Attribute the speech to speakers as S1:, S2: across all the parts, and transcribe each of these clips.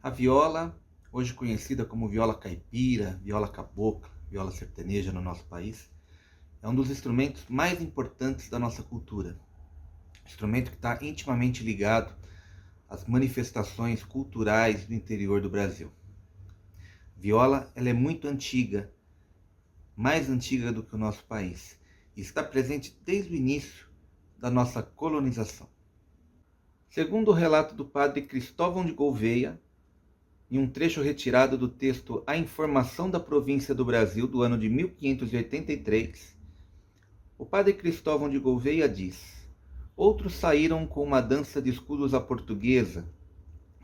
S1: A viola, hoje conhecida como viola caipira, viola cabocla, viola sertaneja no nosso país, é um dos instrumentos mais importantes da nossa cultura. Instrumento que está intimamente ligado às manifestações culturais do interior do Brasil. Viola, ela é muito antiga, mais antiga do que o nosso país, e está presente desde o início da nossa colonização. Segundo o relato do padre Cristóvão de Gouveia, em um trecho retirado do texto A Informação da Província do Brasil, do ano de 1583, o padre Cristóvão de Gouveia diz: outros saíram com uma dança de escudos à portuguesa,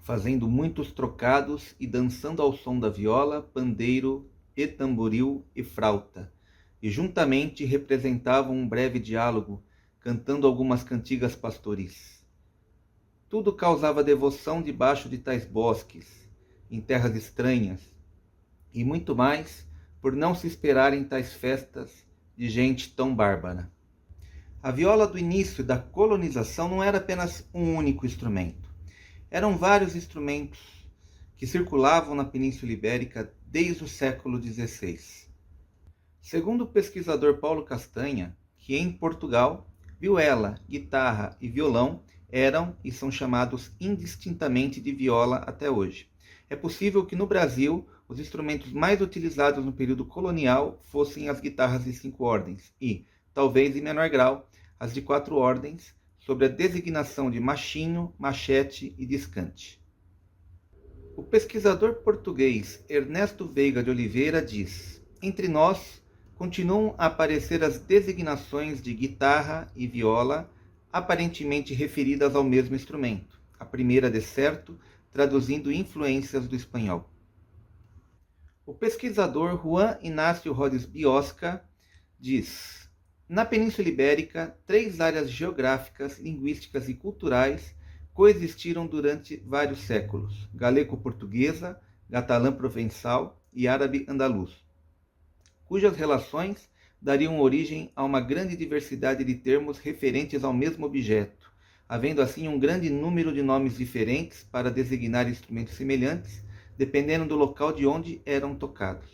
S1: fazendo muitos trocados e dançando ao som da viola, pandeiro e tamboril e flauta, e juntamente representavam um breve diálogo, cantando algumas cantigas pastoris. Tudo causava devoção debaixo de tais bosques, em terras estranhas, e muito mais por não se esperarem tais festas de gente tão bárbara. A viola do início da colonização não era apenas um único instrumento. Eram vários instrumentos que circulavam na Península Ibérica desde o século XVI. Segundo o pesquisador Paulo Castanha, que em Portugal, vihuela, guitarra e violão eram e são chamados indistintamente de viola até hoje. É possível que no Brasil os instrumentos mais utilizados no período colonial fossem as guitarras de 5 ordens e, talvez em menor grau, as de 4 ordens, sob a designação de machinho, machete e discante. O pesquisador português Ernesto Veiga de Oliveira diz: entre nós continuam a aparecer as designações de guitarra e viola, aparentemente referidas ao mesmo instrumento, a primeira de certo traduzindo influências do espanhol. O pesquisador Juan Inácio Rodes Biosca diz: na Península Ibérica, 3 áreas geográficas, linguísticas e culturais coexistiram durante vários séculos: galego-portuguesa, catalã-provençal e árabe-andaluz, cujas relações dariam origem a uma grande diversidade de termos referentes ao mesmo objeto, havendo assim um grande número de nomes diferentes para designar instrumentos semelhantes, dependendo do local de onde eram tocados.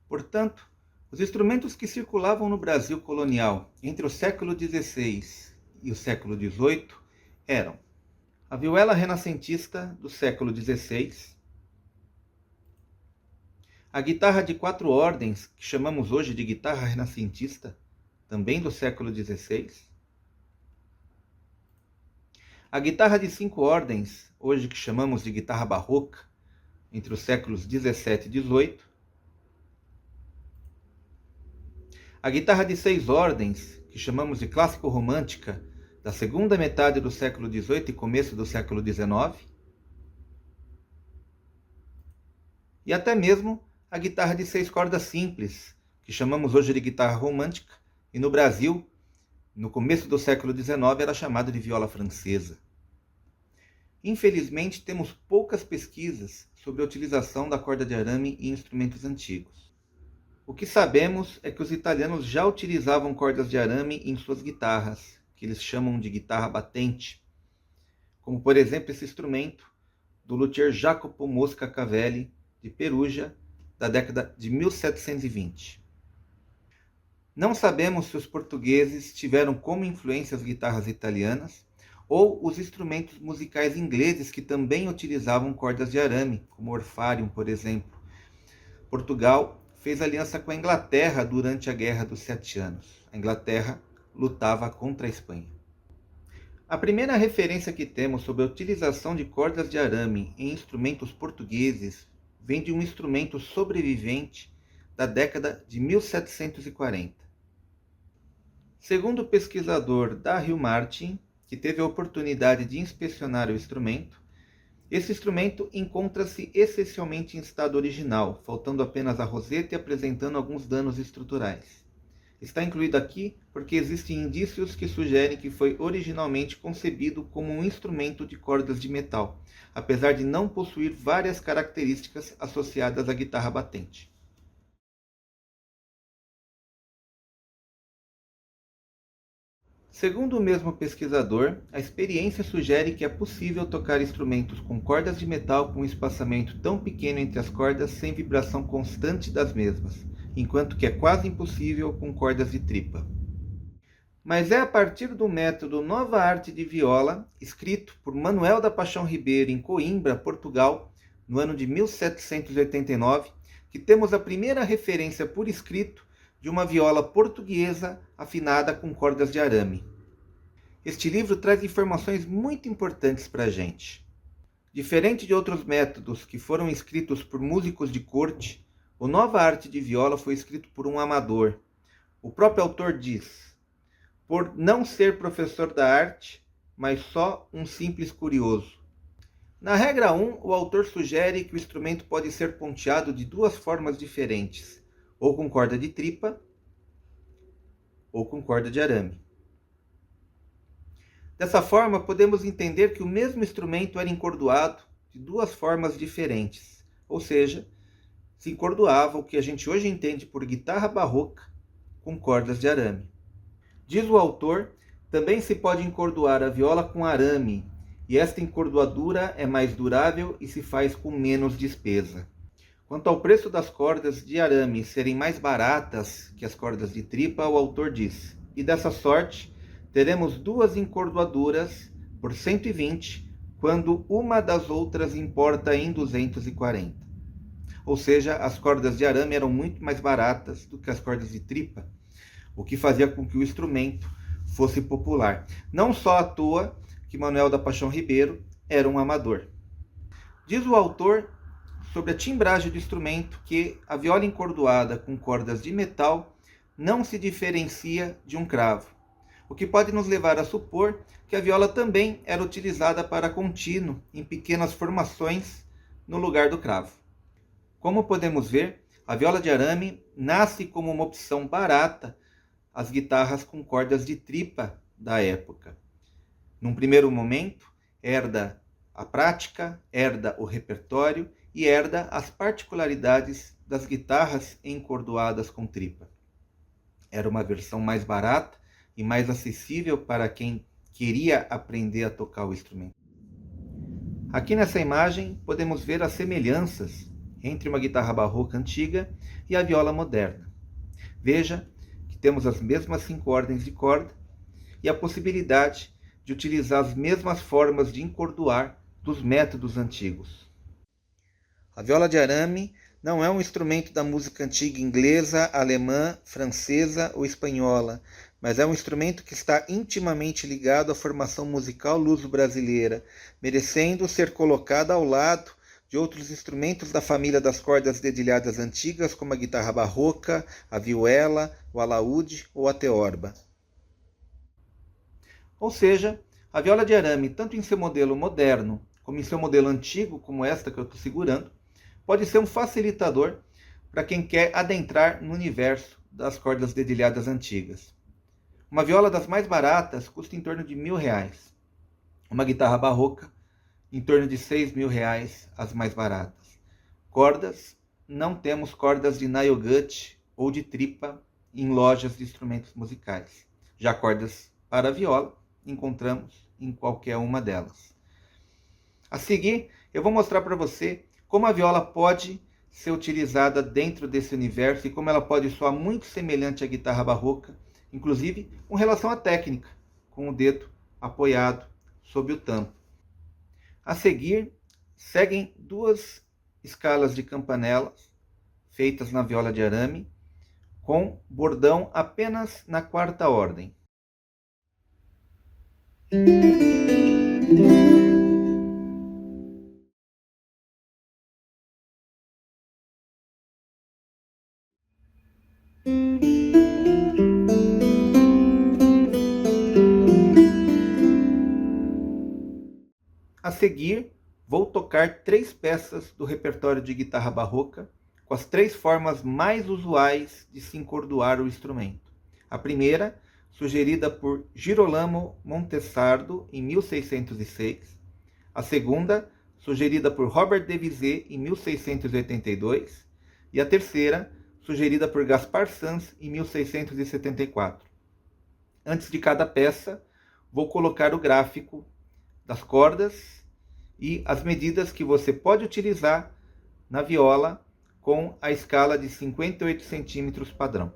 S1: Portanto, os instrumentos que circulavam no Brasil colonial entre o século XVI e o século XVIII eram a vihuela renascentista do século XVI, a guitarra de 4 ordens, que chamamos hoje de guitarra renascentista, também do século XVI, a guitarra de 5 ordens, hoje que chamamos de guitarra barroca, entre os séculos XVII e XVIII, a guitarra de 6 ordens, que chamamos de clássico-romântica, da segunda metade do século XVIII e começo do século XIX, e até mesmo a guitarra de 6 cordas simples, que chamamos hoje de guitarra romântica, e no Brasil, no começo do século XIX, era chamada de viola francesa. Infelizmente, temos poucas pesquisas sobre a utilização da corda de arame em instrumentos antigos. O que sabemos é que os italianos já utilizavam cordas de arame em suas guitarras, que eles chamam de guitarra batente, como por exemplo esse instrumento do luthier Jacopo Mosca Cavelli, de Perugia, da década de 1720. Não sabemos se os portugueses tiveram como influência as guitarras italianas ou os instrumentos musicais ingleses que também utilizavam cordas de arame, como o orfarium, por exemplo. Portugal fez aliança com a Inglaterra durante a Guerra dos 7 Anos. A Inglaterra lutava contra a Espanha. A primeira referência que temos sobre a utilização de cordas de arame em instrumentos portugueses vem de um instrumento sobrevivente da década de 1740. Segundo o pesquisador Darryl Martin, que teve a oportunidade de inspecionar o instrumento, esse instrumento encontra-se essencialmente em estado original, faltando apenas a roseta e apresentando alguns danos estruturais. Está incluído aqui porque existem indícios que sugerem que foi originalmente concebido como um instrumento de cordas de metal, apesar de não possuir várias características associadas à guitarra batente. Segundo o mesmo pesquisador, a experiência sugere que é possível tocar instrumentos com cordas de metal com um espaçamento tão pequeno entre as cordas sem vibração constante das mesmas, enquanto que é quase impossível com cordas de tripa. Mas é a partir do método Nova Arte de Viola, escrito por Manuel da Paixão Ribeiro em Coimbra, Portugal, no ano de 1789, que temos a primeira referência por escrito de uma viola portuguesa afinada com cordas de arame. Este livro traz informações muito importantes para a gente. Diferente de outros métodos que foram escritos por músicos de corte, o Nova Arte de Viola foi escrito por um amador. O próprio autor diz: por não ser professor da arte, mas só um simples curioso. Na regra 1, o autor sugere que o instrumento pode ser ponteado de duas formas diferentes, ou com corda de tripa, ou com corda de arame. Dessa forma, podemos entender que o mesmo instrumento era encordoado de duas formas diferentes, ou seja, se encordoava o que a gente hoje entende por guitarra barroca com cordas de arame. Diz o autor, também se pode encordoar a viola com arame, e esta encordoadura é mais durável e se faz com menos despesa. Quanto ao preço das cordas de arame serem mais baratas que as cordas de tripa, o autor diz: e dessa sorte, teremos duas encordoaduras por 120, quando uma das outras importa em 240. Ou seja, as cordas de arame eram muito mais baratas do que as cordas de tripa, o que fazia com que o instrumento fosse popular. Não só à toa que Manuel da Paixão Ribeiro era um amador. Diz o autor sobre a timbragem do instrumento que a viola encordoada com cordas de metal não se diferencia de um cravo, o que pode nos levar a supor que a viola também era utilizada para contínuo em pequenas formações no lugar do cravo. Como podemos ver, a viola de arame nasce como uma opção barata às guitarras com cordas de tripa da época. Num primeiro momento, herda a prática, herda o repertório e herda as particularidades das guitarras encordoadas com tripa. Era uma versão mais barata e mais acessível para quem queria aprender a tocar o instrumento. Aqui nessa imagem podemos ver as semelhanças entre uma guitarra barroca antiga e a viola moderna. Veja que temos as mesmas 5 ordens de corda e a possibilidade de utilizar as mesmas formas de encordoar dos métodos antigos. A viola de arame não é um instrumento da música antiga inglesa, alemã, francesa ou espanhola, mas é um instrumento que está intimamente ligado à formação musical luso-brasileira, merecendo ser colocado ao lado de outros instrumentos da família das cordas dedilhadas antigas, como a guitarra barroca, a vihuela, o alaúde ou a teorba. Ou seja, a viola de arame, tanto em seu modelo moderno como em seu modelo antigo, como esta que eu estou segurando, pode ser um facilitador para quem quer adentrar no universo das cordas dedilhadas antigas. Uma viola das mais baratas custa em torno de R$1.000. Uma guitarra barroca, em torno de R$6.000, as mais baratas. Cordas, não temos cordas de nailgut ou de tripa em lojas de instrumentos musicais. Já cordas para viola, encontramos em qualquer uma delas. A seguir, eu vou mostrar para você como a viola pode ser utilizada dentro desse universo e como ela pode soar muito semelhante à guitarra barroca, inclusive com relação à técnica, com o dedo apoiado sobre o tampo. A seguir, seguem 2 escalas de campanelas feitas na viola de arame, com bordão apenas na 4ª ordem. A seguir, vou tocar 3 peças do repertório de guitarra barroca, com as 3 formas mais usuais de se encordoar o instrumento. A primeira, sugerida por Girolamo Montesardo em 1606. A segunda, sugerida por Robert Devisé em 1682. E a terceira, sugerida por Gaspar Sanz em 1674. Antes de cada peça, vou colocar o gráfico das cordas e as medidas que você pode utilizar na viola com a escala de 58 centímetros padrão.